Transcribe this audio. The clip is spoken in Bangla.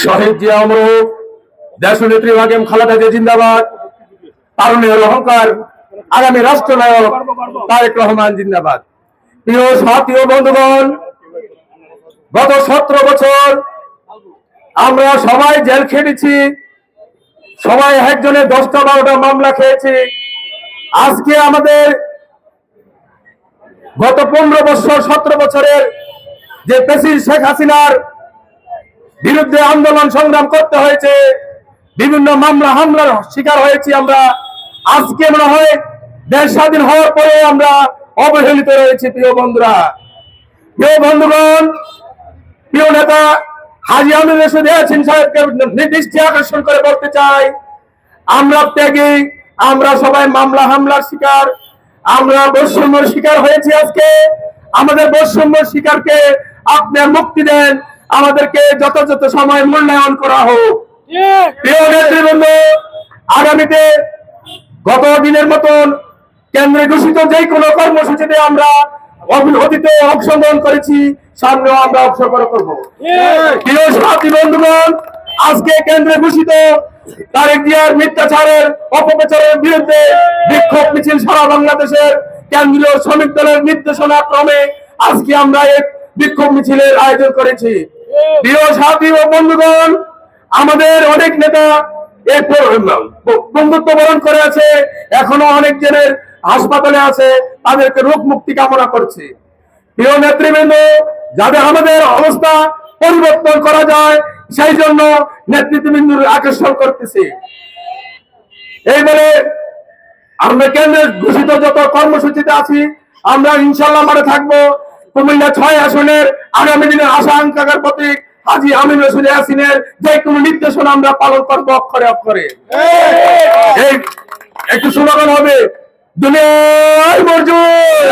শহীদ জিয়া অমর, দেশনেত্রী বেগম খালেদা জিয়া জিন্দাবাদ, তারুণ্যের অহংকার আগামী রাষ্ট্রনায়ক তারেক রহমান জিন্দাবাদ। প্রিয় সাথী ও বন্ধুগণ, গত 17 বছর আমরা সবাই জেল খেটেছি, সবাই একজনের 10টা 12টা মামলা খেয়েছি। আজকে আমাদের গত 15 বছর 17 বছরের যে প্রেসিডেন্ট শেখ হাসিনার বিরুদ্ধে আন্দোলন সংগ্রাম করতে হয়েছে, বিভিন্ন মামলা হামলার শিকার হয়েছি আমরা। আজকে মনে হয় দেশ স্বাধীন হওয়ার পরে আমরা অবহেলিত রয়েছি। প্রিয় বন্ধুরা, প্রিয় বন্ধুগণ, প্রিয় নেতা হাজী আমির রশিদ ইয়াসিন সাহেবকে দৃষ্টি আকর্ষণ করে বলতে চাই, আমরা ত্যাগী, আমরা সবাই মামলা হামলার শিকার, আমরা বৈষম্যের শিকার হয়েছি। আজকে আমাদের বৈষম্যের শিকারকে আপনি মুক্তি দেন, আমাদেরকে যথাযথ সময় মূল্যায়ন করা হোক। প্রিয় নেতৃবৃন্দ, আগামীতে গত দিনের মতন কেন্দ্রে ঘোষিত যে কোনো কর্মসূচিতে আমরা অতীতে অংশগ্রহণ করেছি, সামনেও আমরা অংশগ্রহণ করবো। প্রিয় সাথী বন্ধুগণ, আজকে কেন্দ্রে ঘোষিত তারেক জিয়ার মিথ্যাচারের অপপ্রচারের বিরুদ্ধে বিক্ষোভ মিছিল সারা বাংলাদেশের কেন্দ্রীয় শ্রমিক দলের নির্দেশনা ক্রমে আজকে আমরা এক বিক্ষোভ মিছিলের আয়োজন করেছি। প্রিয় সাথী ও বন্ধুগণ, আমাদের অনেক নেতা এই বন্ধুত্ব বরণ করে আছে, এখনো অনেক জনের হাসপাতালে আছে, তাদেরকে রোগ মুক্তি কামনা করছে। প্রিয় নেতৃবৃন্দ, যাতে আমাদের অবস্থা পরিবর্তন করা যায় সেই জন্য নেতৃবৃন্দর আকর্ষণ করতেছি। এইবারে আমরা কেন্দ্রের ঘোষিত যত কর্মসূচিতে আছি, আমরা ইনশাল্লাহ মাঠে থাকবো। কুমিল্লা 6 আসনের আগামী দিনের আশা আকাঙ্ক্ষার প্রতীক হাজী আমির রশিদ ইয়াসিনের যে কোনো নির্দেশনা আমরা পালন করবো অক্ষরে অক্ষরে। একটু স্লোগান হবে, দুনিয়ায় মজুর।